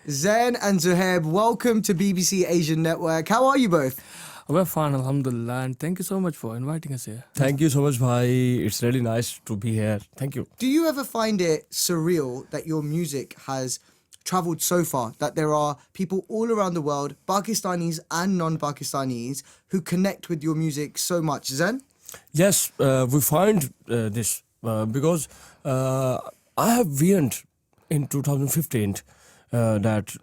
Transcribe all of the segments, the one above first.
Zain and Zohaib, welcome to BBC Asian Network. How are you both? We're fine, alhamdulillah, and thank you so much for inviting us here. Thank you so much, bhai. It's really nice to be here. Thank you. Do you ever find it surreal that your music has travelled so far, that there are people all around the world, Pakistanis and non-Pakistanis, who connect with your music so much? Zain? Yes, we find this because I have visioned in 2015 that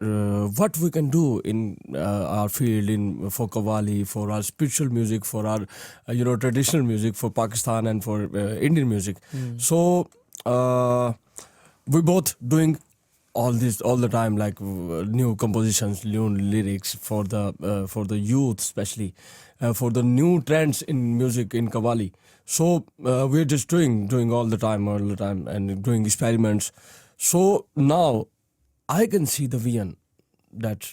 what we can do in our field for Qawwali, for our spiritual music, for our traditional music, for Pakistan and for Indian music. So we both doing all this all the time, like new compositions, new lyrics for the youth, especially for the new trends in music in Qawwali. So we're just doing all the time, and doing experiments. So now I can see the vision that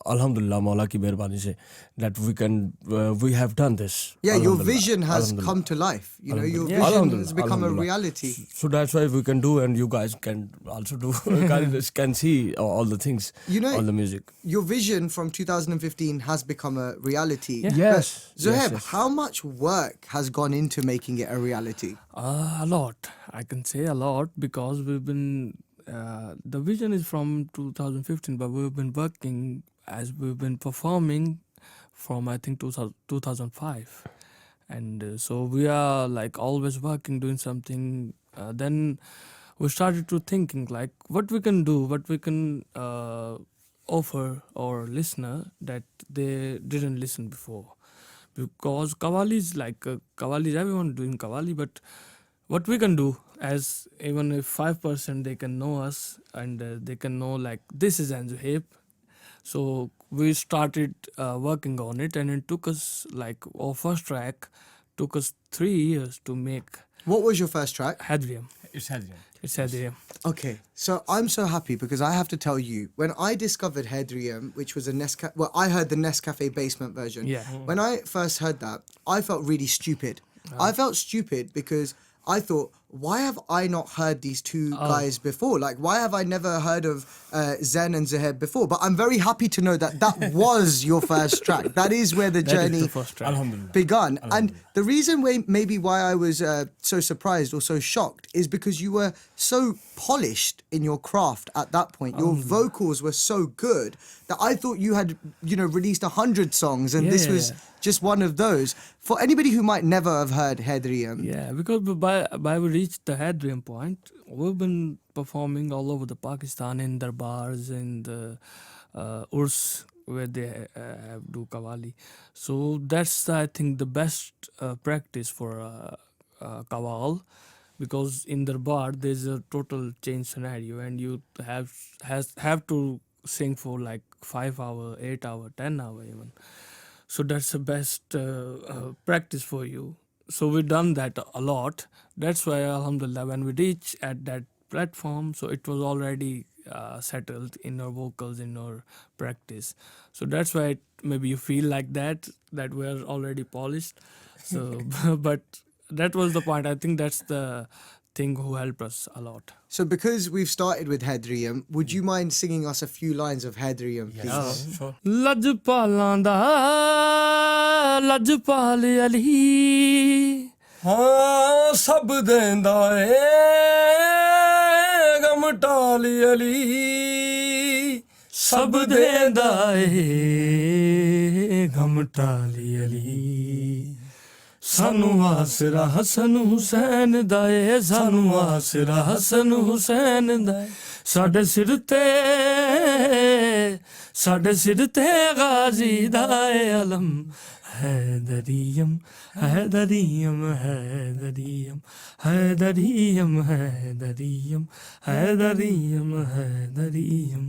Alhamdulillah, Maula ki mehrbani se, that we have done this. Yeah, your vision has come to life. You know, your vision has become a reality. So that's why we can do, and you guys can also do, can see all the things, all the music. Your vision from 2015 has become a reality. Yeah. Yes. Zohaib, yes. how much work has gone into making it a reality? A lot. I can say a lot because we've been... the vision is from 2015, but we've been working as we've been performing from I think 2005, and so we are like always working, doing something. Then we started to thinking like what we can do, what we can offer our listener that they didn't listen before, because Qawwali is Qawwali is everyone doing Qawwali, but what we can do, as even if 5% they can know us and they can know like this is Zain Zohaib. So we started working on it, and it took us like our first track took us 3 years to make. What was your first track? Haiderium. It's Haiderium. It's Haiderium. Okay, so I'm so happy because I have to tell you, when I discovered Haiderium, which was I heard the Nescafe basement version. Yeah. When I first heard that, I felt really stupid. I felt stupid because I thought, why have I not heard these two guys before? Like, why have I never heard of Zain and Zohaib before? But I'm very happy to know that that was your first track. That is where the journey begun. And the reason why I was so surprised or so shocked is because you were so polished in your craft at that point. Your vocals were so good that I thought you had, released 100 songs, and this was just one of those. For anybody who might never have heard Haiderium. Yeah, because by we reached the Haiderium point, we've been performing all over the Pakistan, in their bars, in the Urs, where they do Qawwali. So that's, I think, the best practice for Qawwal, because in their bar there's a total change scenario, and you have to sing for like 5 hour, 8 hour, 10 hour even. So that's the best practice for you. So we've done that a lot. That's why, alhamdulillah, when we reach at that platform, so it was already settled in our vocals, in our practice. So that's why maybe you feel like that we're already polished. So, but that was the point. I think that's the thing who helped us a lot. So because we've started with Haiderium, would you mind singing us a few lines of Haiderium, please? Yeah, sure. Lajpalan da Lajpal Ali हाँ सब देंदा ए गमटाली अली सब देंदा ए गमटाली अली सानू आसरा हसन हुसैन दा ए सानू आसरा हसन हुसैन दा साडे सिर ते गाजी दा ए अलम Haiderium, Haiderium, Haiderium, Haiderium, Haiderium, Haiderium, Haiderium.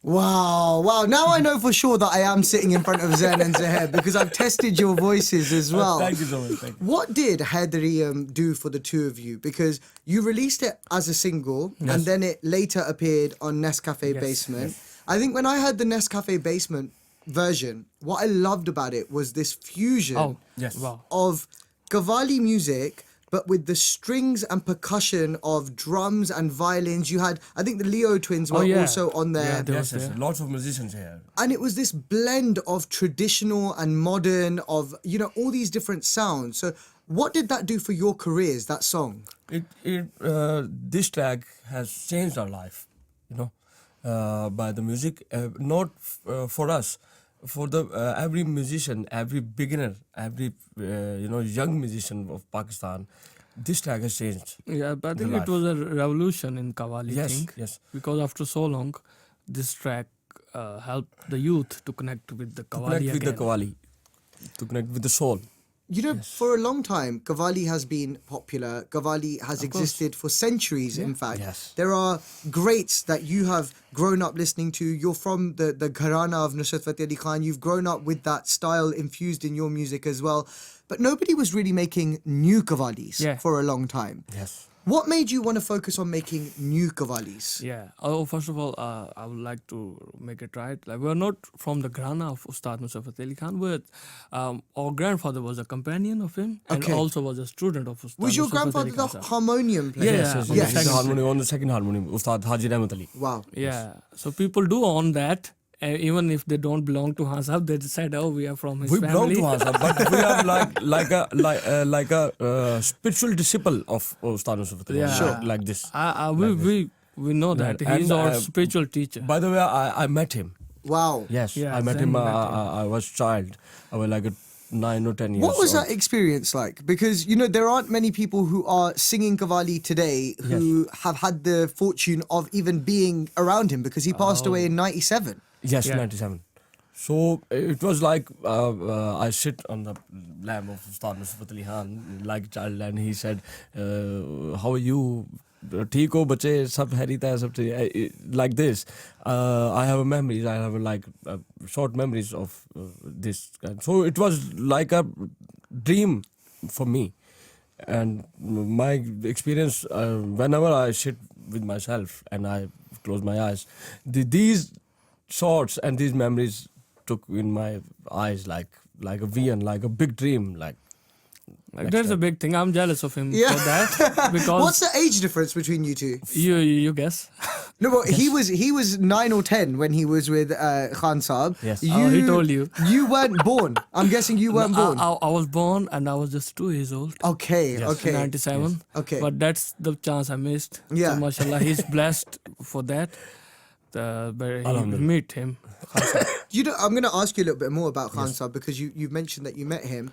Wow. Now I know for sure that I am sitting in front of Zain and Zohaib because I've tested your voices as well. Thank you so much. Thank you. What did Haiderium do for the two of you? Because you released it as a single and then it later appeared on Nescafe Basement. I think when I heard the Nescafe Basement version, what I loved about it was this fusion Yes. of Qawwali music but with the strings and percussion of drums and violins. You had, I think the Leo twins were also on there. Yeah, they Yes, was yes, there. lots of musicians here. And it was this blend of traditional and modern, of, you know, all these different sounds. So what did that do for your careers, that song? This track has changed our life, you know, by the music, not for us, for the every musician, every beginner, every young musician of Pakistan. This track has changed. Yeah, but I the think it life. was a revolution in Qawwali Yes, thing. yes. Because after so long, this track helped the youth to connect with the To Qawwali connect with the again. Qawwali, to connect with the soul. You know, for a long time, Qawwali has been popular. Qawwali has existed for centuries, in fact. Yes. There are greats that you have grown up listening to. You're from the gharana of Nusrat Fateh Ali Khan. You've grown up with that style infused in your music as well. But nobody was really making new Qawwalis for a long time. Yes. What made you want to focus on making new Qawwalis? Yeah. Oh, first of all, I would like to make it right. Like, we're not from the grana of Ustad Nusrat Fateh Ali Khan, but our grandfather was a companion of him and Okay. also was a student of Ustad Was your Nusrat Fateh Ali grandfather the Khan sahab. harmonium player? Yeah, Yes, on yes, the yes. second- On the second harmonium, Ustad Haiderium Ali. Wow. Yeah. So people do own that. Even if they don't belong to Han Sahab, they decide, oh, we are from his We family. belong to Hansa, but we are like a spiritual disciple of Ustad Nusrat Fateh Ali. Yeah. Sure. Like this. We know that. Right. He's And, our spiritual teacher. By the way, I met him. Wow. Yes, Yeah, I met Zain him. met him. I was child. I was like 9 or 10 years. What was old. that experience like? Because, you know, there aren't many people who are singing Qawwali today who have had the fortune of even being around him, because he passed away in 97. Yes, Yeah. 97. So it was like I sit on the lap of Ustad Nusrat Fateh Ali Khan like a child, and he said, "How are you? ठीक हो बच्चे सब हैरियत है सब ठीक-" like this. I have memories. I have short memories of this. So it was like a dream for me, and my experience whenever I sit with myself and I close my eyes, these thoughts and these memories took in my eyes like a vision, like a big dream, like. That's a big thing. I'm jealous of him Yeah. for that. Because What's the age difference between you two? you guess. No, but he was 9 or 10 when he was with Khan Saab. Yes. Oh, he told you. You weren't born. I'm guessing you weren't born. I was born and I was just 2 years old. Okay, Yes. okay. 97. Okay. But that's the chance I missed. Yeah. So, mashallah, he's blessed for that. But he Alhamdulillah. meet him. You know, I'm going to ask you a little bit more about Khan Saab, because you mentioned that you met him.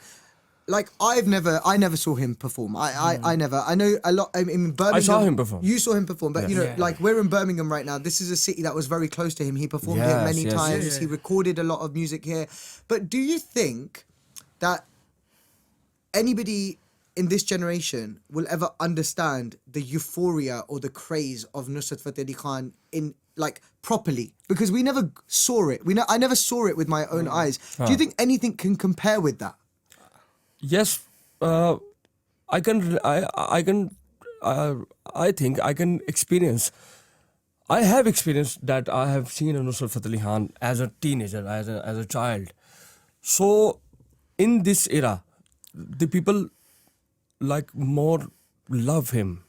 Like, I never saw him perform. I never. I know a lot. I mean, Birmingham. I saw him perform. You saw him perform, but Yes. you know, Yeah. like, we're in Birmingham right now. This is a city that was very close to him. He performed here Yes, many yes. times. Yeah, yeah. He recorded a lot of music here. But do you think that anybody in this generation will ever understand the euphoria or the craze of Nusrat Fateh Ali Khan in, like, properly? Because we never saw it. I never saw it with my own eyes. Do you think anything can compare with that? Yes, I can. I think I can experience. I have experienced that. I have seen Nusrat Fateh Ali Khan as a teenager, as a child. So, in this era, the people like more love him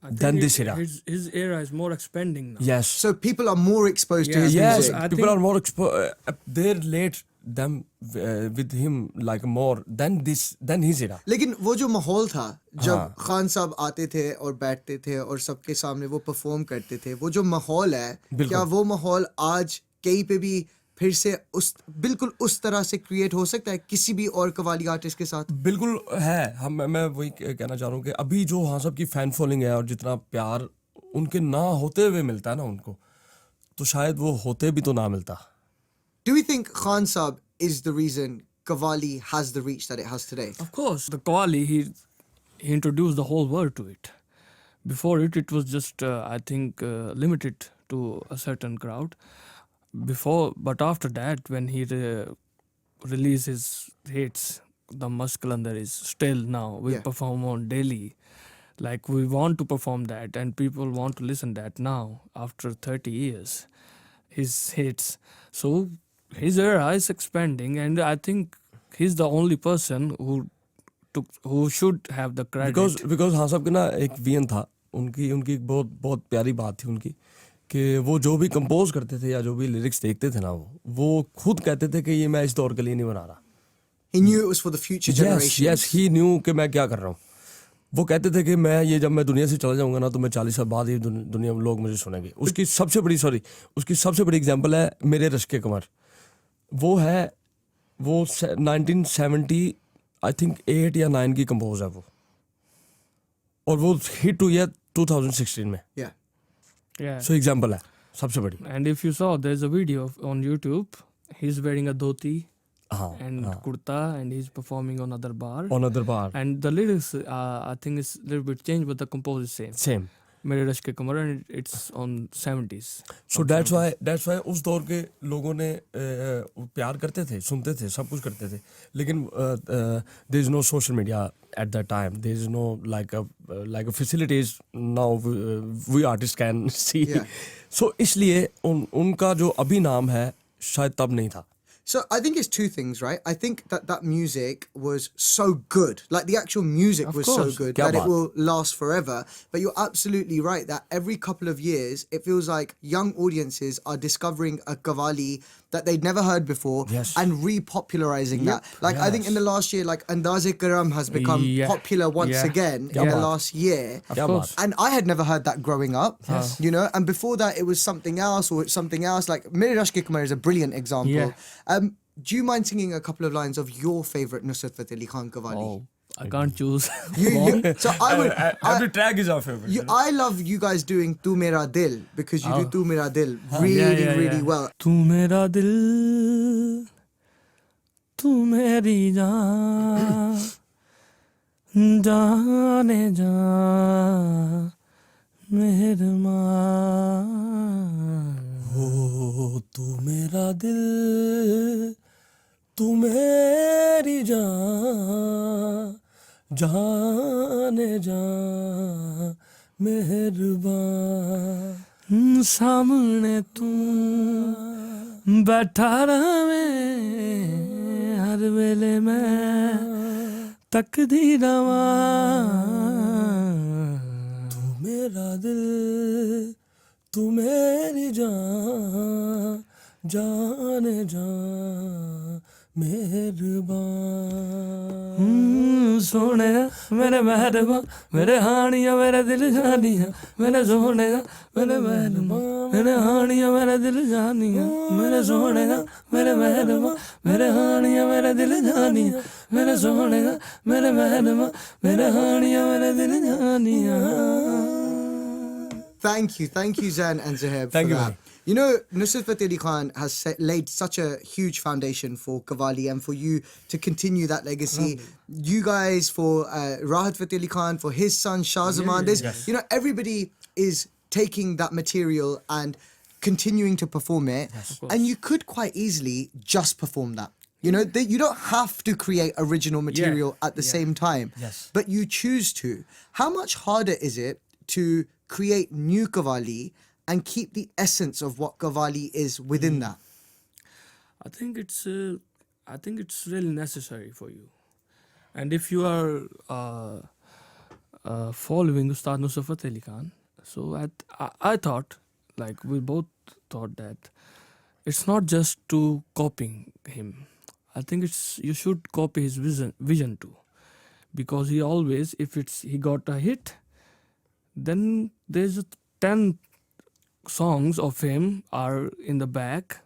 I think than this era. His era is more expanding now. Yes. So people are more exposed to Yeah. his Yes, music. I people think- are more they relate them with him like more than his era. लेकिन वो जो माहौल था जब हाँ. खान साहब आते थे और बैठते थे और सबके सामने वो परफॉर्म करते थे, वो जो माहौल है, बिल्कुल. क्या वो माहौल आज कहीं पे भी फिर से बिल्कुल उस तरह से क्रिएट हो सकता है किसी भी और कव्वाली आर्टिस्ट के साथ? बिल्कुल है. मैं वही कहना चाह रहा हूँ कि अभी जो हाँ सब की फैन फॉलोइंग है और जितना प्यार उनके ना होते हुए मिलता है ना उनको, तो शायद वो होते भी तो ना मिलता. Do we think Khan Saab is the reason Qawwali has the reach that it has today? Of course, the Qawwali, he introduced the whole world to it. Before it was just, I think, limited to a certain crowd. But after that, when he released his hits, the Muscalander is still now. We Yeah. perform on daily. Like, we want to perform that and people want to listen that now after 30 years. His hits. So his era is expanding, and I think he's the only person who who should have the credit. because हाँ साहब के ना एक vein था उनकी एक बहुत प्यारी बात थी उनकी कि वो जो भी कंपोज करते थे या जो भी लिरिक्स देखते थे ना वो खुद कहते थे कि ये मैं इस दौर के लिए नहीं बना रहा. He knew it was for the future generations. Yes, he knew कि मैं क्या कर रहा हूँ. वो कहते थे कि जब मैं दुनिया से चला जाऊंगा ना तो मैं 40 साल बाद ही दुनिया में लोग मुझे सुनेंगे. उसकी सबसे बड़ी एग्जांपल है मेरे रश्क के कमर. वो 1970 आई थिंक 8 या 9 की कंपोज है वो, और वो हिट हुई है 2016 में. Yeah. सो एग्जांपल है सबसे बड़ी. And if you saw, there's a video on YouTube. He's wearing a dhoti and kurta, and he's performing on other bar. And the lyrics, I think, is a little bit changed, but the compose is same. मेरे rush के कमर, and it's on 70s. So that's why उस दौर के लोगों ने प्यार करते थे, सुनते थे, सब कुछ करते थे. लेकिन there is no social media at that time. There is no like a facilities now we artists can see. Yeah. So इसलिए उनका जो अभी नाम है शायद तब नहीं था. So I think it's two things, right? I think that music was so good. Like the actual music Of was course. so good Kya that it baat. will last forever. But you're absolutely right that every couple of years, it feels like young audiences are discovering a Qawwali that they'd never heard before Yes. and repopularizing that. Like I think in the last year, like Andaz-e-Karam has become Yeah. popular once Yeah. again Yeah. in the last year. Of Kya course. baat. And I had never heard that growing up, you know, and before that it was something else or something else. Like Mere Rashk Ke Kamar is a brilliant example. Do you mind singing a couple of lines of your favourite Nusrat Fateh Ali Khan Qawwali? Oh, I can't choose. So I would. Every track is our favorite. I love you guys doing Tu Mera Dil because you do Tu Mera Dil really well. तू मेरा दिल, तू मेरी जान, जाने जा मेहरबान. हो तू मेरा दिल, तू मेरी जान, जाने जा मेहरबान. सामने तू बैठा रहे हर वेले में तकदी रवा. तू मेरा दिल, तू मेरी जान, जाने जा मेहरबान. सोने मेरे मेहरबान, मेरे हानिया मेरे दिल जानिया, मेरे सोने मेरे मेहरबान, मेरे हानिया मेरे दिल जानिया, मेरे सोने मेरे मेहरबान, मेरे हानिया मेरे दिल जानिया, मेरे सोने मेरे मेहरबान, मेरे हानिया मेरे दिल जानिया. Thank you, Zain and Zohaib Thank for you, that. man. You know, Nusrat Fateh Ali Khan has laid such a huge foundation for Qawwali and for you to continue that legacy. You guys for Rahat Fateh Ali Khan, for his son Shah Zaman. You know, everybody is taking that material and continuing to perform it. And you could quite easily just perform that. You know, you don't have to create original material at the same time. Yes. But you choose to. How much harder is it to create new Qawwali and keep the essence of what Qawwali is within that? I think it's really necessary for you, and if you are following Ustad Nusrat Fateh Ali Khan, so I thought, like we both thought, that it's not just to copying him. I think you should copy his vision too, because he always, if he got a hit, then there's 10 songs of him are in the back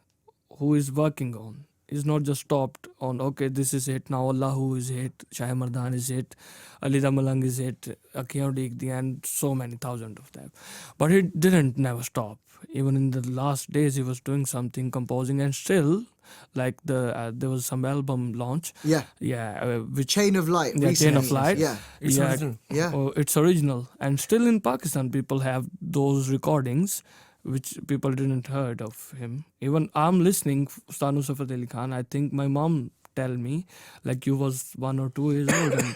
who is working on. He's not just stopped on, okay, this is it, now Allahu is it, Shah Mardan is it, Ali Ramalang is it, Akhiyan Deekdi, and so many thousands of them. But he didn't never stop. Even in the last days, he was doing something, composing, and still, like there was some album launch. Which Chain of Light. Yeah, Chain of recently. Light. Yeah. It's original. Yeah. Oh, it's original. And still in Pakistan, people have those recordings, which people didn't heard of him. Even I'm listening Ustad Nusrat Fateh Ali Khan. I think my mom tell me, like you was 1 or 2 years old, and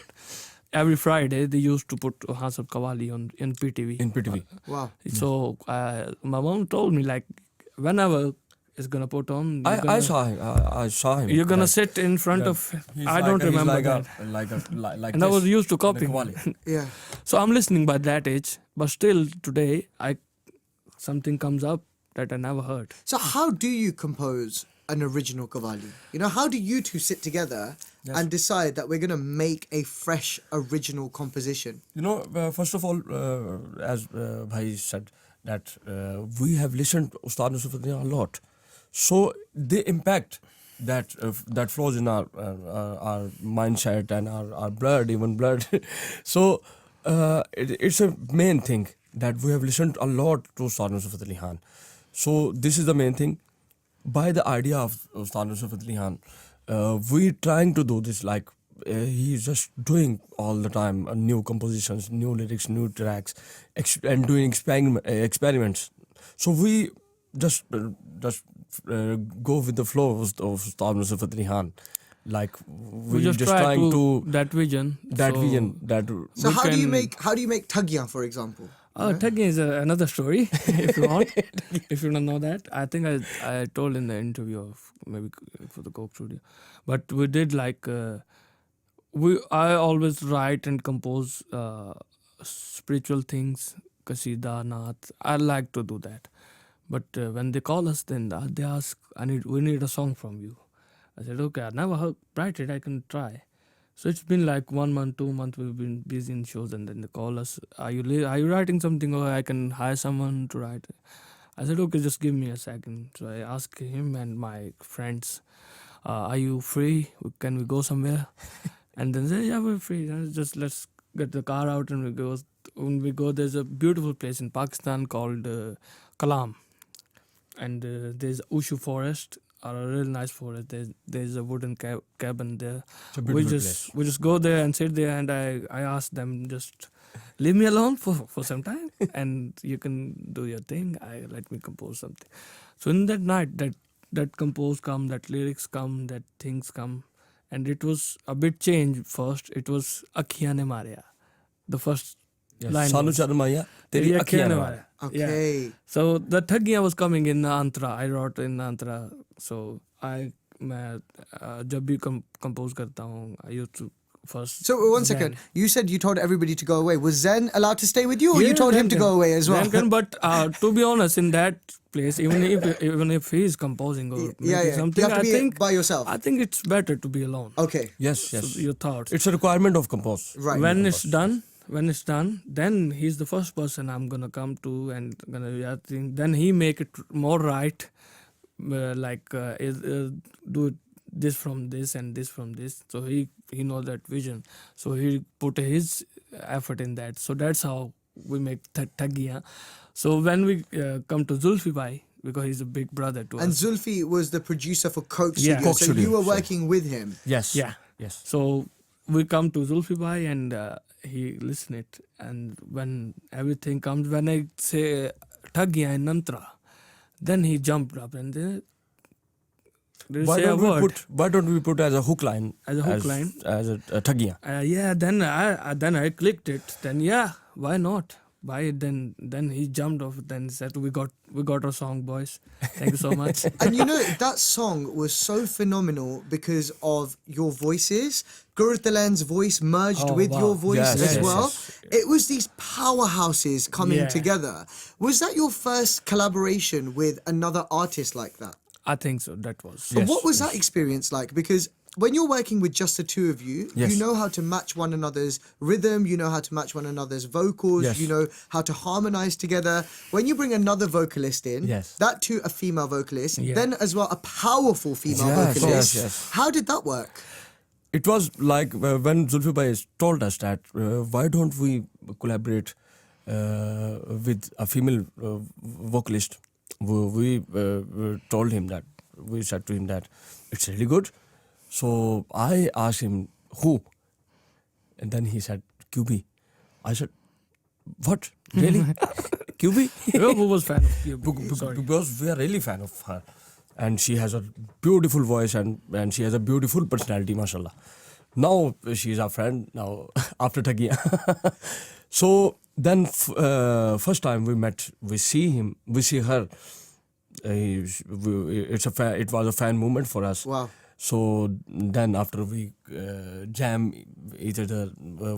every Friday they used to put Hasab Qawwali in PTV. In PTV. Wow. So my mom told me, like, whenever is gonna put on. I saw him. I saw him. You're gonna like, sit in front that of. he's I like don't a- he's remember like that. like And I was this, used to like a copying. Qawwali. Yeah. So I'm listening by that age, but still today, something comes up that I never heard. So how do you compose an original Qawwali? You know, how do you two sit together and decide that we're going to make a fresh original composition? You know, first of all, as Bhai said, that we have listened to Ustad Nusrat Fateh Ali a lot, so the impact that that flows in our mindset and our blood, even blood. So it's a main thing that we have listened a lot to Ustad Nusrat Fateh Ali Khan. So this is the main thing. By the idea of Ustad Nusrat Fateh Ali Khan, we trying to do this like he's just doing all the time new compositions, new lyrics, new tracks, and doing experiments. So we just go with the flow of Ustad Nusrat Fateh Ali Khan. Like We we just just try trying to that vision. So We how do you can- make Thagyan, for example? Thagyan is another story, if you want. If you don't know that, I think I told in the interview of maybe for the Coke Studio, but we did like I always write and compose spiritual things, kasida, naat. I like to do that, but when they call us, then they ask, we need a song from you. I said, okay, I never heard write it. I can try. So it's been like 1 month, 2 months. We've been busy in shows, and then they call us. Are you writing something, or I can hire someone to write it? I said, okay, just give me a second. So I asked him and my friends, are you free? Can we go somewhere? And then they say, yeah, we're free. And just let's get the car out and we go. When we go, there's a beautiful place in Pakistan called Kalam, and there's Ushu Forest. Or a real nice forest. There's a wooden cabin there. It's a beautiful place. We just go there and sit there, and I asked them, just leave me alone for some time and you can do your thing. Let me compose something. So in that night, that compose come, that lyrics come, that things come, and it was a bit changed. First it was Akhiyan ne Marya, the first line Sanu was, Charmaya, Teri Teri Akhiyan ne Akhiyan Marya. Okay. Yeah. So the Thagyan was coming in Antra. I wrote in Antra. So मैं जब भी compose करता हूँ, I used to first. So one second, Zen. you said you told everybody to go away. Was Zen allowed to stay with you, or Yeah, you told him Zen to can- go away as well? Zen can, but to be honest, in that place, even if he is composing or making something, You have to I be think by yourself. I think it's better to be alone. Okay. Yes, So yes. your thoughts. It's a requirement of compose. Right. When it's done, then he's the first person I'm gonna come to and gonna think. Then he make it more right, do this from this and this from this. So he knows that vision. So he put his effort in that. So that's how we make Thagyan. So when we come to Zulfi Bhai, because he's a big brother to And us. Zulfi was the producer for Coke Yeah. Studio, Coke so Studio, you were sure. working with him. Yes. Yeah. Yes. So we come to Zulfi Bhai and he listen it. And when everything comes, when I say Thagyan in Nantra, then he jumped up and then Why don't we put as a hook line? As a hook line? As a Thagyan. Yeah, then I clicked it. Then yeah, why not? Why then he jumped off. Then said, we got our song, boys. Thank you so much. And you know, that song was so phenomenal because of your voices. Qawwali's voice merged Oh, with wow. your voice Yes, as yes, well. yes. It was these powerhouses coming Yeah. together. Was that your first collaboration with another artist like that? I think so. That was. Yes, What was yes. that experience like? Because when you're working with just the two of you, Yes. you know how to match one another's rhythm, you know how to match one another's vocals, Yes. you know how to harmonize together. When you bring another vocalist in, Yes. that too a female vocalist, Yeah. then as well a powerful female Yes, vocalist. yes, yes. How did that work? It was like when Zulfi Bhai told us that why don't we collaborate with a female vocalist. We told him that, we said to him that it's really good. So I asked him who, and then he said QB. I said, what, really? QB? Who was fan of you? Sorry. Because we are really fan of her, and she has a beautiful voice and she has a beautiful personality, mashallah. Now she is our friend now after Thagyan. So then first time we met, we see her it was a fan movement for us. Wow. So then after we jam each other,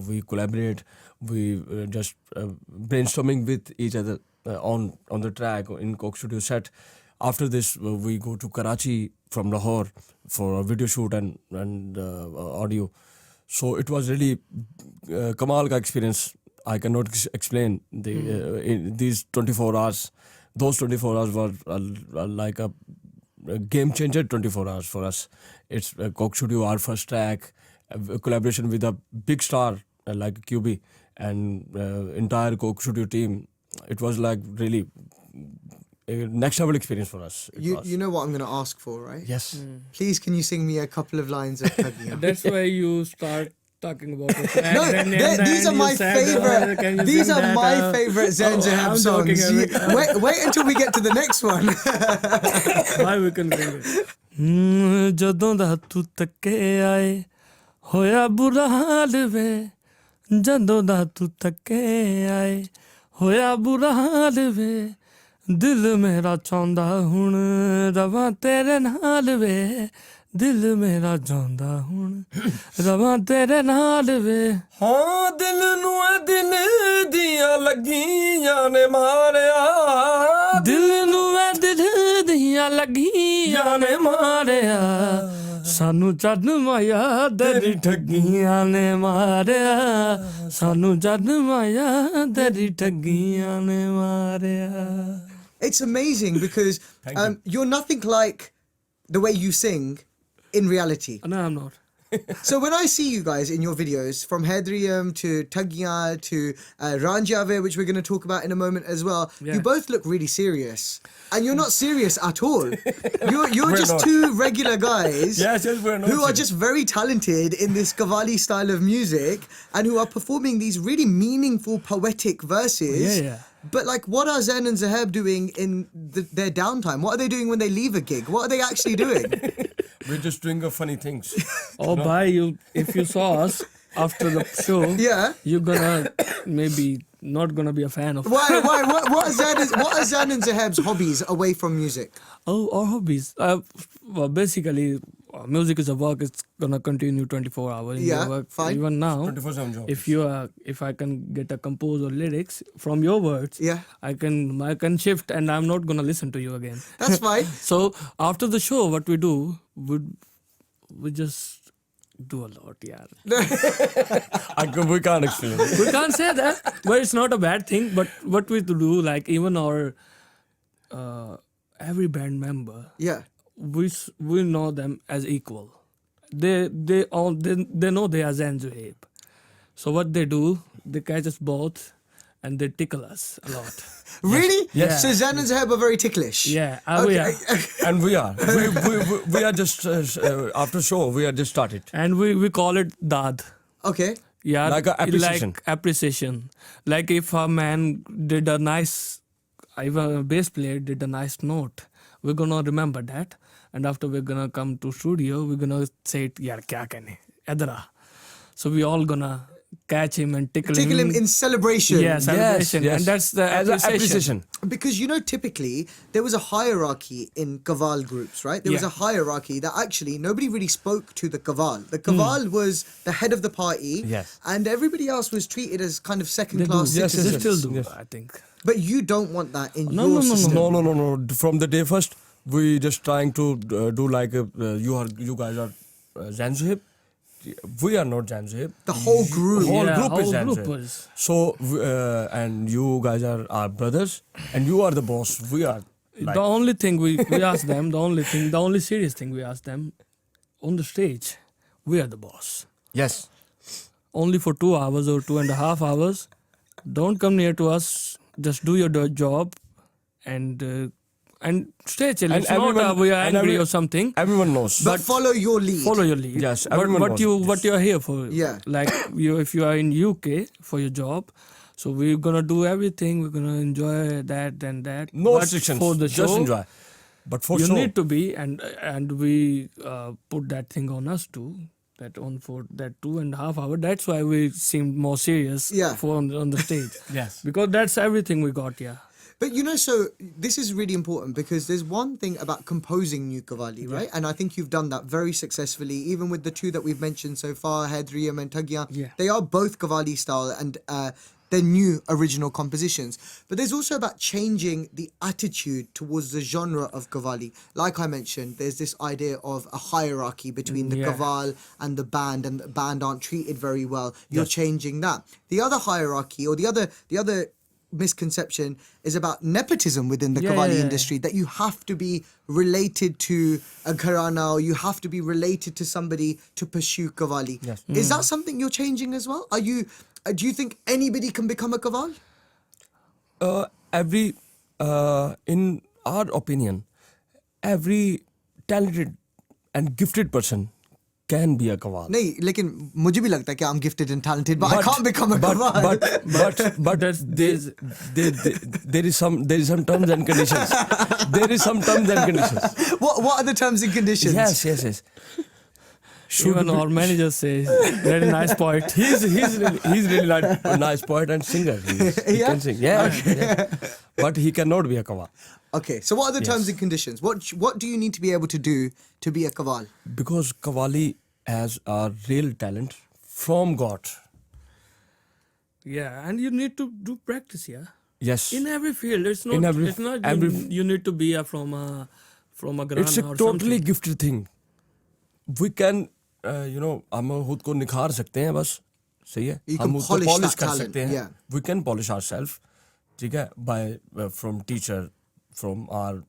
we collaborate, we just brainstorming with each other on the track in Coke Studio set. After this, we go to Karachi from Lahore for a video shoot and audio. So it was really Kamal ka experience. I cannot explain in these 24 hours. Those 24 hours were like a game changer 24 hours for us. It's Coke Studio, our first track, a collaboration with a big star like QB and entire Coke Studio team. It was like really a next level experience for us. You know what I'm going to ask for, right? Yes. Please, can you sing me a couple of lines of Thagyan? That's why you start talking about it. No, these are my favorite. These are my favorite Zain Zohaib songs. Wait until we get to the next one. Why we can sing it? ਜਦੋਂ ਦਾ ਤੂੰ ਤੱਕੇ ਆਏ ਹੋਇਆ ਬੁਰਾ ਹਾਲ ਵੇ ਜਦੋਂ ਦਾ ਤੂੰ ਤੱਕੇ ਆਏ ਹੋਇਆ ਬੁਰਾ ਹਾਲ ਵੇ ਦਿਲ ਮੇਰਾ ਚਾਹੁੰਦਾ ਹੁਣ ਰਵਾਂ ਤੇਰੇ ਨਾਲ ਵੇ ਦਿਲ ਮੇਰਾ ਚਾਹੁੰਦਾ ਹੁਣ ਰਵਾਂ ਤੇਰੇ ਨਾਲ ਵੇ ਹਾਂ ਦਿਲ ਨੂੰ ਇਹ ਦਿਲ ਦੀਆਂ ਲੱਗੀਆਂ ਨੇ ਮਾਰਿਆ ਦਿਲ ਨੂੰ ਇਹ ਦਿਲ ਦੀਆਂ ਲੱਗੀਆਂ ਨੇ ਮਾਰਿਆ ਸਾਨੂੰ ਜਦ ਮਾਇਆ ਤੇਰੀ ਠੱਗੀਆਂ ਨੇ ਮਾਰਿਆ ਸਾਨੂੰ ਜਦ ਮਾਇਆ ਤੇਰੀ ਠੱਗੀਆਂ ਨੇ ਮਾਰਿਆ It's amazing because you're nothing like the way you sing in reality. No, I'm not. So when I see you guys in your videos, from Haiderium to Thagyan to Ranjheya Ve, which we're going to talk about in a moment as well, you both look really serious. And you're not serious at all. You're just not. two regular guys Yes, we're not who are serious. just very talented in this Qawwali style of music and who are performing these really meaningful, poetic verses. Yeah. But like, what are Zain and Zohaib doing in their downtime? What are they doing when they leave a gig? What are they actually doing? We're just doing funny things. Oh, if you saw us after the show, you're gonna maybe not gonna be a fan of. Why? What are Zain and Zohaib's hobbies away from music? Oh, our hobbies. Well, basically, music is a work. It's gonna continue 24 hours. Yeah, work. fine. Even now, 24/7 job. if I can get a compose or lyrics from your words, I can shift, and I'm not gonna listen to you again. That's fine. So after the show, what we do, we just do a lot, yeah. We can't explain. We can't say that, but it's not a bad thing. But what we do, like even our every band member, we know them as equal. They know they are Zain Zohaib. So what they do, they catch us both, and they tickle us a lot. Really? Yes. So Zain and Zohaib are very ticklish. Yeah, Okay. we are. And we are. We are just, after show, we are just started. And we call it dad. Okay. Yeah, Like a appreciation. Like appreciation. Like if a man did a bass player did a nice note, we're gonna remember that, and after we're gonna come to studio, we're gonna say, "Yaar, kya kehne? Idhar aa." So we all gonna catch him and tickle him in celebration. Yeah, celebration. Yes. And that's the As appreciation. Because typically there was a hierarchy in Qawwal groups, right? There was a hierarchy that actually nobody really spoke to the Qawwal. The Qawwal was the head of the party, and everybody else was treated as kind of second-class citizens. They still do, I think. But you don't want that in No, your system. No. From the day first, we just trying to do like you guys are Zain Zohaib. We are not Zain Zohaib. The whole group. The whole Yeah, group is whole Zain group Zohaib. is. So, and you guys are our brothers, and you are the boss. We are. The only thing we ask them, the only serious thing we ask them, on the stage, we are the boss. Yes. Only for 2 hours or 2.5 hours. Don't come near to us. Just do your job and stay chill. It's not we are angry or something. Everyone knows. But follow your lead. Follow your lead. Yes, everyone what knows you are here for. Yeah. Like if you are in UK for your job, so we're gonna do everything. We're gonna enjoy that and that. No But restrictions. for the show. Just enjoy. But for you show, need to be and we put that thing on us too. That on for that 2.5 hours. That's why we seemed more serious. Yeah. On the stage. Yes. Because that's everything we got. Yeah. But you know, so this is really important because there's one thing about composing new Qawwali, right? And I think you've done that very successfully, even with the two that we've mentioned so far, Haiderium and Thagyan. Yeah. They are both Qawwali style and they're new original compositions. But there's also about changing the attitude towards the genre of Qawwali. Like I mentioned, there's this idea of a hierarchy between the Yeah. Qawwal and the band aren't treated very well. You're changing that. The other hierarchy or the other misconception is about nepotism within the Qawwali industry, that you have to be related to a gharana or you have to be related to somebody to pursue Qawwali. Yes. Is that something you're changing as well? Do you think anybody can become a Qawwal? In our opinion, every talented and gifted person can be a Qawwal. नहीं, लेकिन मुझे भी लगता है कि I'm gifted and talented, but I can't become a Qawwal. But there is some terms and conditions. There is some terms and conditions. What are the terms and conditions? Yes. Even our manager says, very nice poet. He's really nice poet and singer. He can sing. Yeah. But he cannot be a Qawwal. Okay, so what are the terms and conditions? What do you need to be able to do to be a Qawwal? Because Qawwali has a real talent from God. Yeah, and you need to do practice, yeah. Yes. In every field, it's not. In every- it's not. every- You need to be from a grana It's a or totally something. gifted thing. We can, हम खुद को निखार सकते हैं बस. सही है. You हम can उसको polish polish that कर talent, सकते हैं. yeah. We can polish ourselves. ठीक है. By from teacher, from our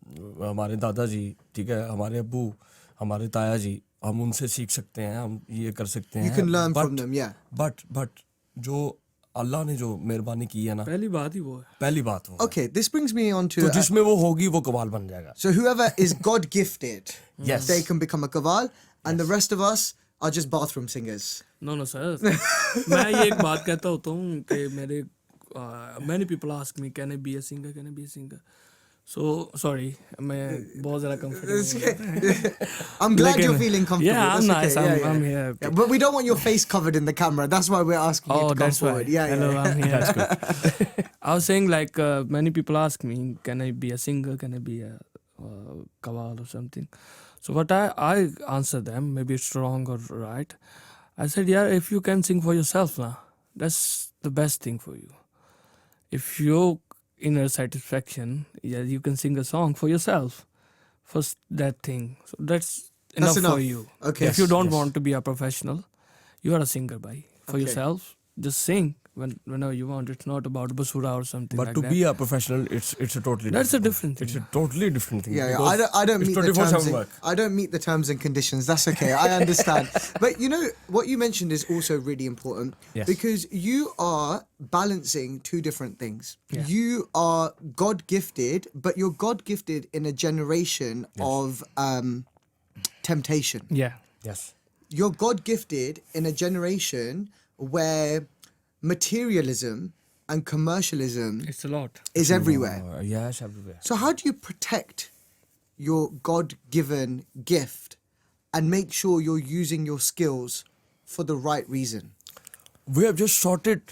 हमारे दादाजी, ठीक है. हमारे अब्बू, हमारे ताया जी, हम उनसे सीख सकते हैं. हम ये कर सकते हैं. You can learn But- from them, yeah. But जो अल्लाह ने जो मेहरबानी की है ना, पहली बात ही वो है. पहली बात वो. Okay, this brings me on to... तो जिसमें वो होगी वो कवाल बन जाएगा. So whoever is God gifted, Yes. they can become a Qawwal, and the rest of us are just bathroom singers. No, sir. मैं ये एक बात कहता होता हूँ कि मेरे many people ask me, can I be a singer? Can I be a singer? So sorry, मैं बहुत ज़्यादा comfortable. I'm glad Like you're in- feeling comfortable. Yeah, I'm That's nice. okay. I'm here. Yeah, but we don't want your face covered in the camera. That's why we're asking you Oh, to come that's why. forward. Yeah, Hello, yeah. I'm here. That's good. I was saying like many people ask me, can I be a singer? Can I be a Qawwal or something? So what I answer them, maybe it's wrong or right. I said, yeah, if you can sing for yourself now, that's the best thing for you. If your inner satisfaction, yeah, you can sing a song for yourself. First that thing. So that's enough enough. for you. Okay. If you don't Yes. want to be a professional, you are a singer by for Okay. yourself. Just sing whenever you want. It's not about basura or something But like to that. be a professional, it's a totally That's a different different thing. thing. It's a totally different thing. Yeah, yeah. because I don't it's meet the 24/7 terms. work. I don't meet the terms and conditions. That's okay. I understand. But you know what you mentioned is also really important Yes. because you are balancing two different things. Yeah. You are God gifted, but you're God gifted in a generation of temptation. Yeah. Yes. You're God gifted in a generation where materialism and commercialism It's a lot. is everywhere. Yes, everywhere. So how do you protect your God-given gift and make sure you're using your skills for the right reason? We have just sorted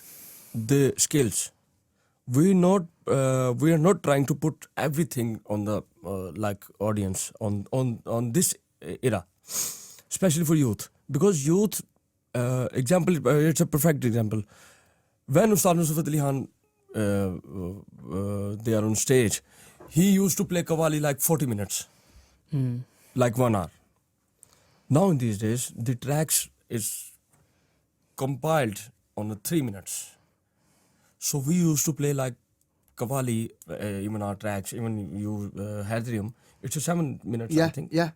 the skills. We are not trying to put everything on the like audience on this era, especially for youth, because youth example, it's a perfect example. When Ustad Nusrat Fateh Ali Khan they are on stage, he used to play Qawwali like 40 minutes, like 1 hour. Now in these days, the tracks is compiled on 3 minutes. So we used to play like Qawwali, even our tracks, even you Haiderium, it's a 7 minutes, I Yeah, think. yeah.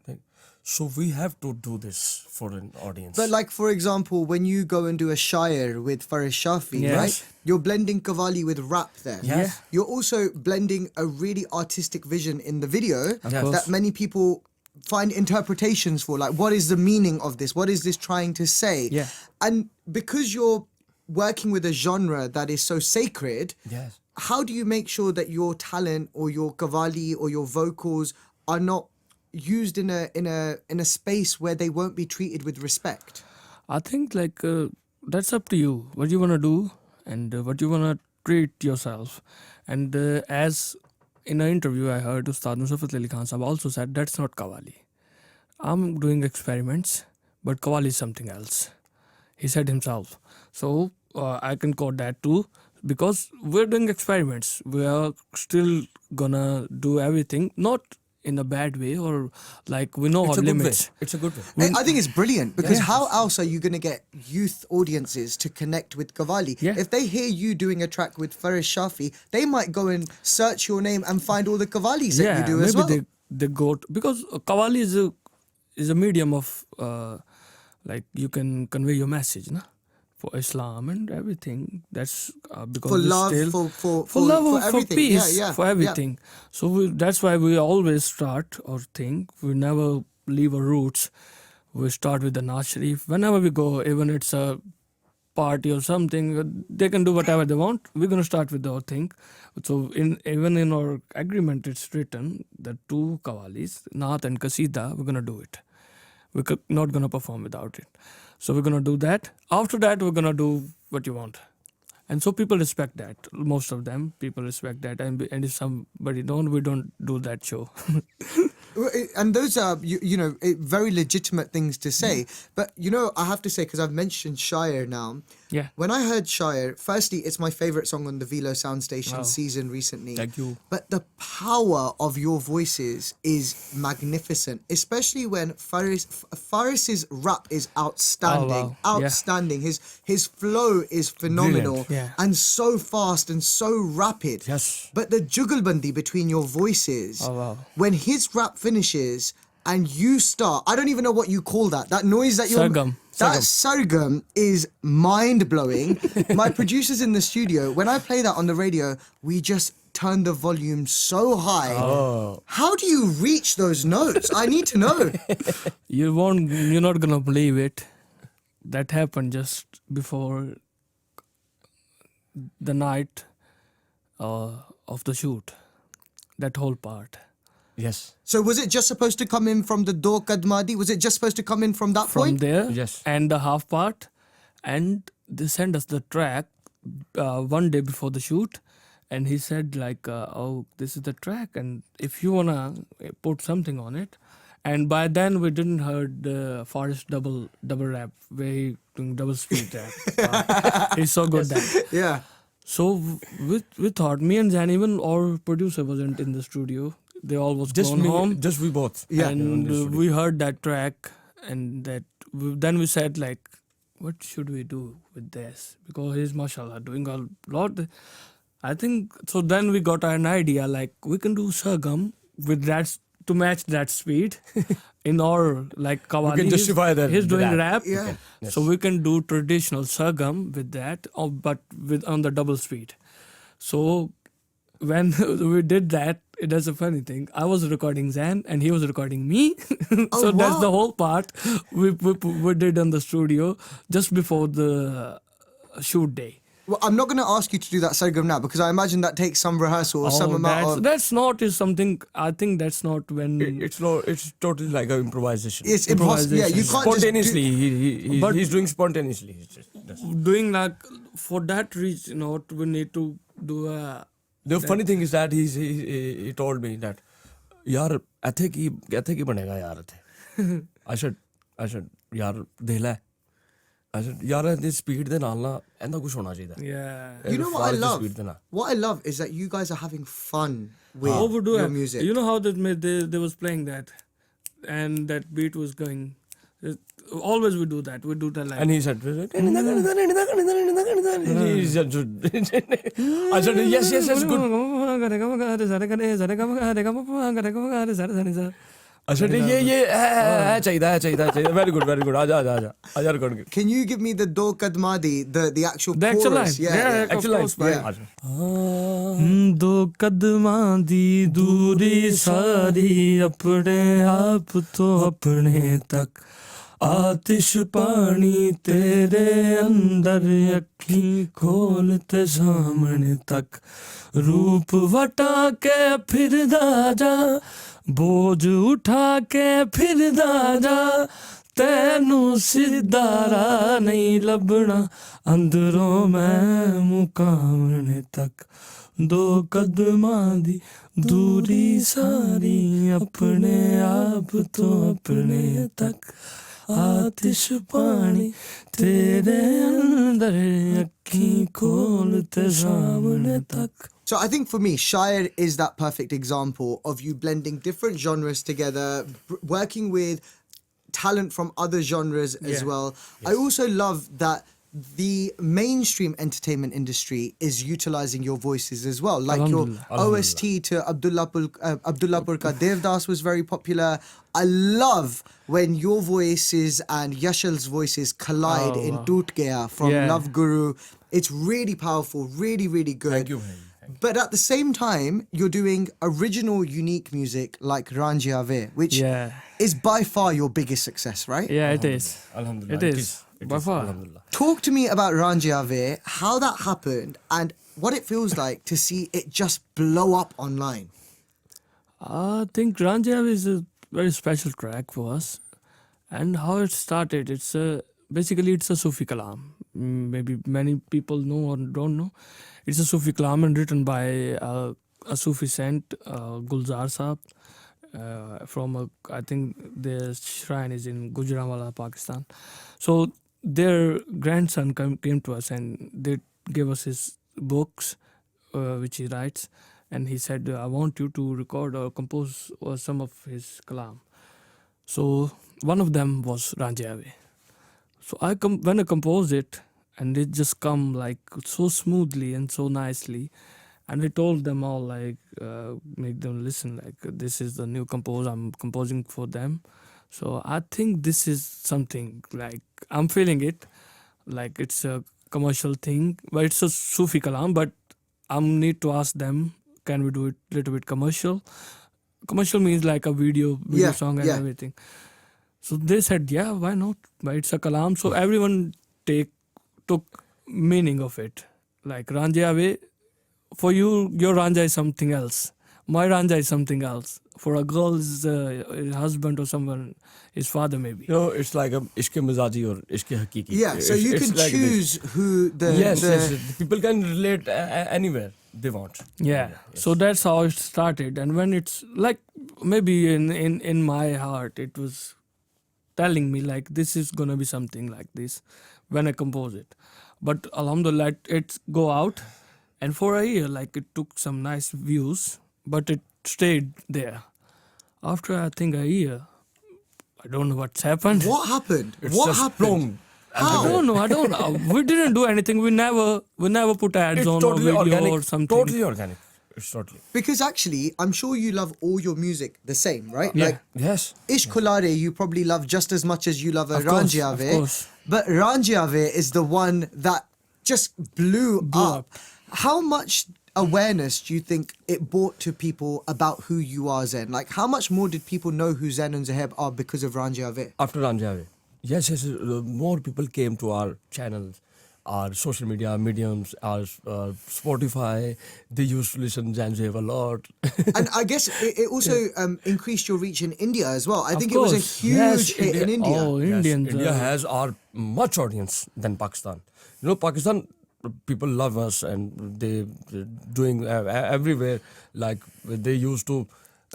So we have to do this for an audience. But like, for example, when you go and do a Shayar with Faris Shafi, Yes. right? You're blending Qawwali with rap there. Yes. You're also blending a really artistic vision in the video course. that many people find interpretations for. Like, what is the meaning of this? What is this trying to say? Yeah. And because you're working with a genre that is so sacred, Yes. how do you make sure that your talent or your Qawwali or your vocals are not used in a space where they won't be treated with respect? I think like that's up to you. What you wanna do and what you wanna treat yourself. And as in an interview I heard Ustad Nusrat Fateh Ali Khan Sahab also said that's not Qawwali. I'm doing experiments, but Qawwali is something else. He said himself. So I can quote that too, because we're doing experiments. We are still gonna do everything, not in a bad way or like we know It's our a good way. limits. It's a good way. I think it's brilliant because how else are you going to get youth audiences to connect with Qawwali? Yeah. If they hear you doing a track with Faris Shafi, they might go and search your name and find all the Qawwalis that you do maybe as well. they go because Qawwali is a medium of like you can convey your message, na? For Islam and everything. That's because For we love, still, for love, for for everything. peace, Yeah, yeah, for everything. So that's why we always start or think. We never leave our roots. We start with the Naaz Sharif. Whenever we go, even it's a party or something, they can do whatever they want. We're gonna start with our thing. So even in our agreement, it's written that 2 Qawwalis, Naat and Qasida, we're gonna do it. We're not gonna perform without it. So we're gonna do that. After that, we're gonna do what you want. And so people respect that. Most of them, people respect that. And if somebody don't, we don't do that show. And those are, you know, very legitimate things to say. But, you know, I have to say, because I've mentioned Shayar now. Yeah. When I heard Shayar, firstly, it's my favorite song on the Velo Soundstation Wow. season recently. Thank you. But the power of your voices is magnificent, especially when Faris's rap is outstanding. Oh, wow. Yeah. Outstanding. His flow is phenomenal. Brilliant. Yeah. And so fast and so rapid. Yes. But the jugalbandi between your voices, Oh, wow. when his rap finishes and you start, I don't even know what you call that. That noise that you're... Sargam. That sargam is mind-blowing. My producers in the studio, when I play that on the radio, we just turn the volume so high. Oh. How do you reach those notes? I need to know. You're not gonna believe it. That happened just before the night of the shoot. That whole part. Yes. So was it just supposed to come in from the Do Kadmadi? Was it just supposed to come in from that From point? there Yes. and the half part, and they sent us the track one day before the shoot, and he said like, oh, this is the track, and if you wanna put something on it. And by then we didn't heard Faris double rap, where he doing double speed rap. He's so good that. Yeah. So we thought, me and Zain, even our producer wasn't in the studio. They all was Just gone me, home. just we both. Yeah. And we heard that track, and then we said like, what should we do with this? Because he's mashallah doing a lot. I think so. Then we got an idea like we can do sargam with that to match that speed in our like Qawwali. We can justify that. He's doing rap. Yeah. Yes. So we can do traditional sargam with that, but with on the double speed. So when we did that, that's a funny thing. I was recording Zain and he was recording me. So that's wow. the whole part we did in the studio just before the shoot day. Well, I'm not going to ask you to do that sargam now because I imagine that takes some rehearsal or some amount of... That's not is something. I think that's not when It's totally like an improvisation. It's impossible. Yeah, you can't Spontaneously, just But he's doing spontaneously. He's just doing like for that reason. We need to do a. The funny thing is that he told me that, yaar, ऐथे की बनेगा यार ऐथे. I said, यार देख ले. I said, यार this speed दे नाल ना ऐसा कुछ होना चाहिए. Yeah. You know what I Far the love? speed than What I love is that you guys are having fun with Overdo your it. music. You know how they was playing that, and that beat was going. Always we do that. We do that like. And he said, he's just, I said, yes, good. I said, yeah, चाहिए. Very good. आजा record के. Can you give me the Do Kadmadi, the actual The actual chorus? line. Yeah, Actual of course, line. bhai. आजा. दो कदमां दी दूरी सारी अपने आप तो अपने तक आतिश पानी तेरे अंदर अखी खोलते सामने तक रूप वटा के फिर जा बोझ उठा के फिर जा तेनू सिदारा नहीं लभना अंदरों मैं मुकामने तक दो कदमां दी दूरी सारी अपने आप तो अपने तक आतिश पानी तेरे अंदर अखीं खोल ते सामने तक. So I think for me, Shayar is that perfect example of you blending different genres together, working with talent from other genres as well. I also love that the mainstream entertainment industry is utilizing your voices as well. Like your OST to Abdullapur Ka Devdas was very popular. I love when your voices and Yashal's voices collide in Toot Gaya from Love Guru. It's really powerful, really, really good. Thank you. But at the same time, you're doing original, unique music like Ranjheya Ve, which is by far your biggest success, right? Yeah, it is. Alhamdulillah. It is. By far. Alhamdulillah. Talk to me about Ranjheya Ve, how that happened, and what it feels like to see it just blow up online. I think Ranjheya Ve is a very special track for us. And how it started, basically it's a Sufi kalam. Maybe many people know or don't know. It's a Sufi kalam and written by a Sufi saint, Gulzar Saab, from I think their shrine is in Gujranwala, Pakistan. So their grandson came to us and they gave us his books, which he writes, and he said, I want you to record or compose some of his kalam. So one of them was Ranjheya Ve. So when I composed it, and it just come like so smoothly and so nicely, and I told them all, like make them listen, like this is the new compose I'm composing for them. So I think this is something like I'm feeling it like it's a commercial thing, but it's a Sufi kalam, but I need to ask them, can we do it a little bit commercial? Commercial means like a video song and everything. So they said, yeah, why not? But it's a kalam. So everyone took meaning of it. Like Ranjheya Ve, for you, your Ranja is something else. My Ranja is something else. For a girl, is his husband or someone, his father maybe. You know, it's like a ishke mazaji or ishke hakiki. Yeah, so you can like choose who the... Yes, people can relate anywhere they want. Yeah. So that's how it started. And when it's like, maybe in my heart, it was telling me like this is gonna be something like this when I compose it. But alhamdulillah, it go out, and for a year, like it took some nice views, but it stayed there. After I think a year, I don't know what's happened. What happened? It's What just happened? I don't know. We didn't do anything. We never put ads It's on totally or video organic. or something. Totally organic. It's totally. Because actually, I'm sure you love all your music the same, right? Yeah. Like, Yes. Ish Kolare, you probably love just as much as you love a Of course, Ranjheya of Ve. course. But Ranjheya Ve is the one that just blew up. How much awareness do you think it brought to people about who you are, Zain? Like, how much more did people know who Zain and Zohaib are because of Ranjheya Ve? After Ranjheya Ve. Yes, more people came to our channels, our social media mediums, our Spotify. They used to listen Zain Zohaib a lot. And I guess it also increased your reach in India as well. I Of think it was a course. huge hit in India. Oh, Yes, Indians. India has our much audience than Pakistan. You know, Pakistan people love us and they doing everywhere. Like they used to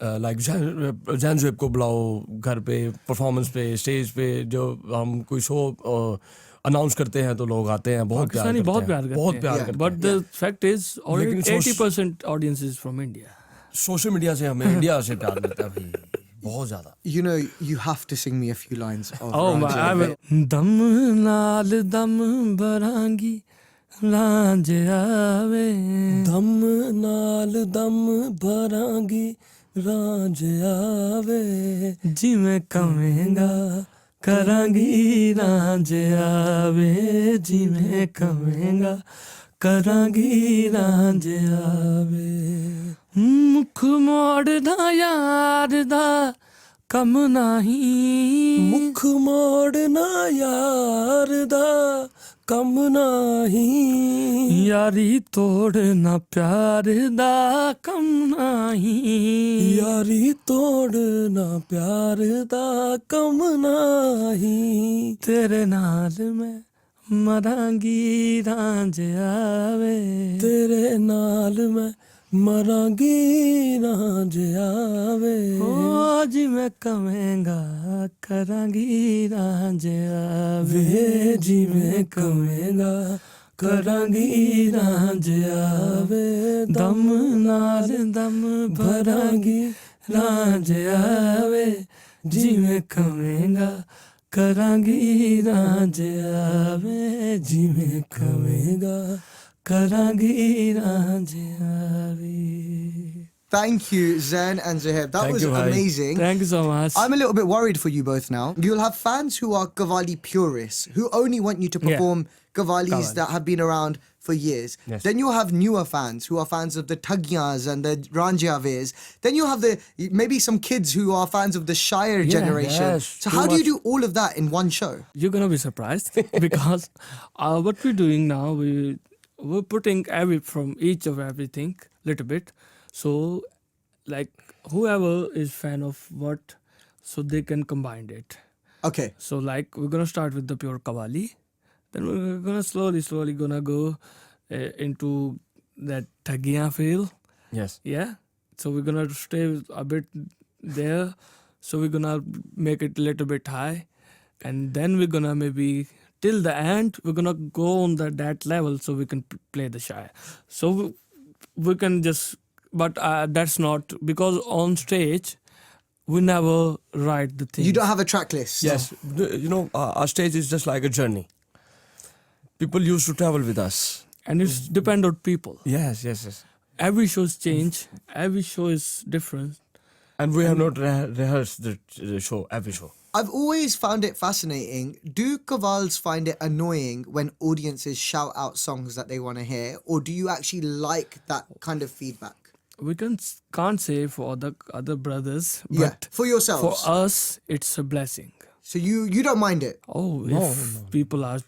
like Zain Zohaib को बुलाओ घर पे performance पे stage पे जो हम कोई show announce करते हैं तो लोग आते हैं बहुत प्यार करते हैं बहुत प्यार करते हैं. But the fact is, already 80% audience is from India. Social media से हमें इंडिया से प्यार मिलता है भाई बहुत ज़्यादा. You know, you have to sing me a few lines of Oh my! Ranjheya Ve. Dam naal dam barangi Ranjheya Ve. दम नाल दम भरांगी रांझिया वे जिवें कवेंगा करांगी Ranjheya Ve. जिवें कवेंगा करांगी Ranjheya Ve. मुख मोड़ना यार दा कम नहीं. मुख मोड़ना यार दा कम नहीं. यारी तोड़ना प्यार दा कम नहीं. यारी तोड़ना प्यार दा कम नहीं. तेरे नाल मैं मरांगी रांझिया वे तेरे नाल मैं मरांगी रांझिया वे ओ जिवें कवेंगा करांगी रांझिया वे वे जिवें कवेंगा करांगी रांझिया वे दम नाल दम भरांगी रांझिया वे जिवें कवेंगा करांगी रांझिया वे जिवें कवेंगा करांगी रांझिया वे. Thank you, Zain and Zohaib. That Thank was you, Hari. amazing. Thank you so much. I'm a little bit worried for you both now. You'll have fans who are Qawwali purists, who only want you to Yeah. perform Qawwalis Qawwalis. that have been around for years. Yes. Then you'll have newer fans who are fans of the Thagyans and the Ranjheya Ve's. Then you'll have maybe some kids who are fans of the Shayar Yeah, generation. yes, So too how do you much. do all of that in one show? You're gonna be surprised because what we're doing now, we're putting from each of everything little bit. So like whoever is fan of what, so they can combine it. Okay. So like we're gonna start with the pure Qawwali, then we're gonna slowly gonna go into that Thagyan feel. Yes. Yeah. So we're gonna stay a bit there. So we're gonna make it a little bit high, and then we're gonna maybe till the end we're gonna go on that level so we can play the Shayar. So we can just, but that's not because on stage we never write the things. You don't have a track list. Yes. You know, our stage is just like a journey. People used to travel with us. and it's depend on people. Yes, yes, yes. Every show's change. Every show is different. And we have not rehearsed the show, every show. I've always found it fascinating. Do Qawwals find it annoying when audiences shout out songs that they want to hear, or do you actually like that kind of feedback? We can't say for the other brothers, Yeah, but for yourselves. for us, it's a blessing. So you don't mind it? Oh, No, if no. people are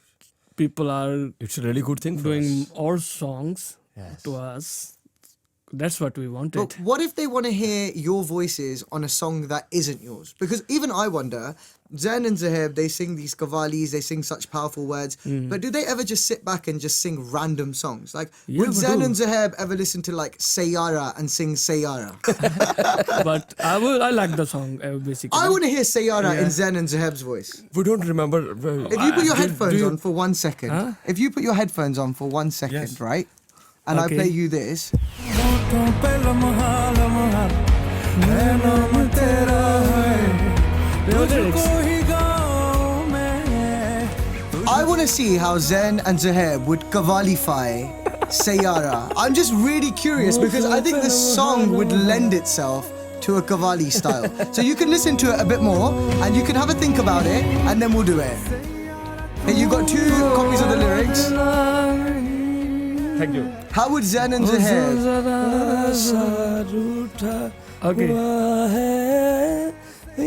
It's a really good thing for doing us. our songs Yes. to us, that's what we wanted. But what if they want to hear your voices on a song that isn't yours? Because even I wonder, Zain and Zohaib, they sing these Qawwalis, they sing such powerful words, but do they ever just sit back and just sing random songs? Like, Yeah, would we Zain do. and Zohaib ever listen to like Saiyaara and sing Saiyaara? But I like the song basically. I want to hear Saiyaara Yeah. in Zain and Zohaib's voice. We don't remember. If you put your headphones you- on for 1 second, Huh? if you put your headphones on for 1 second, Yes. right? And I Okay. play you this. No lyrics. I want to see how Zain and Zohaib would Qawwalify Saiyaara. I'm just really curious because I think the song would lend itself to a Qawwali style. So you can listen to it a bit more and you can have a think about it and then we'll do it. Hey, you got 2 copies of the lyrics. Thank you. How would Zain and Zohaib? Okay.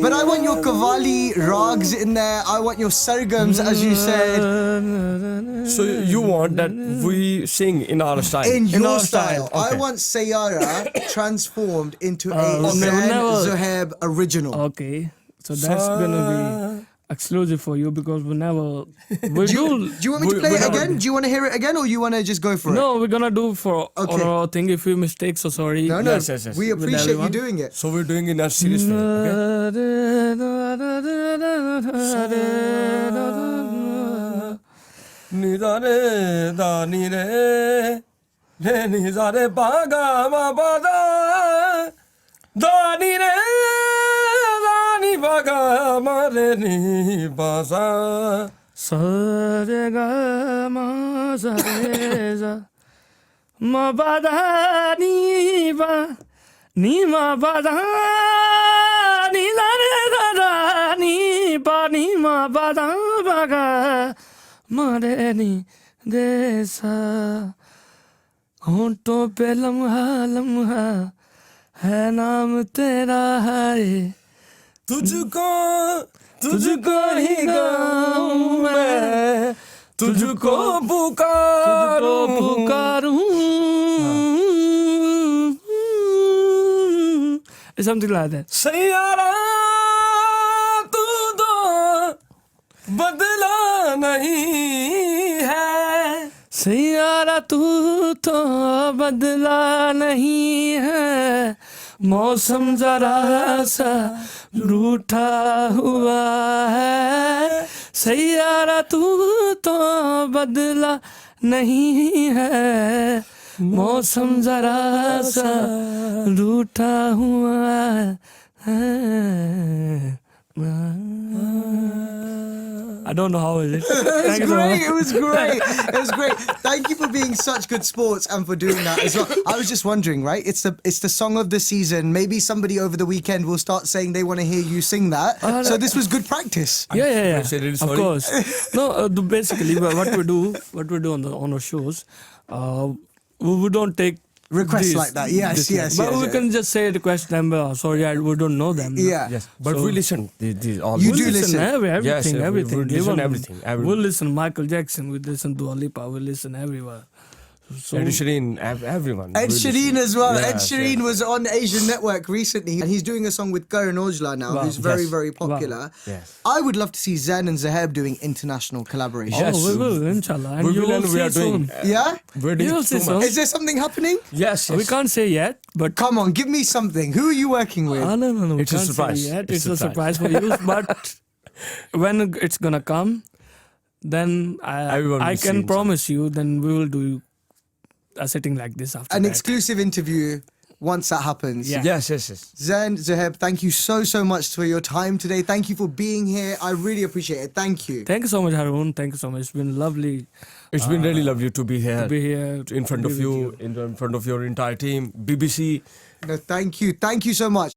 But I want your Qawwali rags in there. I want your sargams, as you said, So you want that we sing in our style? in your our style. style, I okay. want Saiyaara transformed into a okay. Zain Never- Zohaib original. Okay. So that's gonna be exclusive for you because we never. We Do you want me to play it again? Do you want to hear it again, or you want to just go for it? No, we're gonna do for Okay. our thing. If we mistake, so sorry. No. Yes, yes, yes. We With appreciate you everyone. doing it. So we're doing in a serious way. Okay? Ni da re da ni re ni za re ba ga ma ba da ni re da ni ba ga ma re ni ba sa. Sa re ga ma sa re za ma ba da ni ba ni ma ba da ni da re da da ni ba ni ma ba da ba ga ma re ni de sa होंठों पे लम्हा लम्हा है नाम तेरा है तुझको ही गाऊं मैं तुझको पुकारूं पुकारूं something like that. सैयारा तू तो बदला नहीं सैयारा तू तो बदला नहीं है, मौसम जरा सा रूठा हुआ है। सैयारा तू तो बदला नहीं है, मौसम जरा सा रूठा हुआ है। I don't know how it is. It was great. It was great. It was great. Thank you for being such good sports and for doing that as well. I was just wondering, right? It's the song of the season. Maybe somebody over the weekend will start saying they want to hear you sing that. So this was good practice. Yeah. I said it, Of sorry. course. No, basically what we do on our shows, we don't take Requests these- like that. Yes, this- yes, But yes, we yes. can just say request them. Sorry, we don't know them. Yeah. Yes, but So- we listen. All You We do listen listen. everything, Yes, we everything. listen Even everything, We listen Michael Jackson. We listen Dua Lipa. We listen everywhere. So Ed Sheeran, everyone. Ed we Sheeran listen. as well. Ed Yes, Sheeran yes. was on Asian Network recently, and he's doing a song with Karan Aujla now, Wow. who's very, Yes. very popular. Yes. I would love to see Zain and Zohaib doing international collaboration. Yes. we will, inshallah. And We you will will and we see are doing. soon. Yeah? We're doing You'll so see much. soon. Is there something happening? Yes, yes. We can't say yet, but Come on, give me something. Who are you working with? no. We It's a can't say surprise. yet. It's It's a surprise for you. But when it's gonna come, then Everyone I will can see promise you. Then we will do a sitting like this after An that. exclusive interview once that happens. Yeah. Yes. Zain, Zohaib, thank you so much for your time today. Thank you for being here. I really appreciate it. Thank you. Thank you so much, Haroon. Thank you so much. It's been lovely It's been really lovely to be here. to be here in front be of with you, in front of your entire team, BBC. No, thank you. Thank you so much.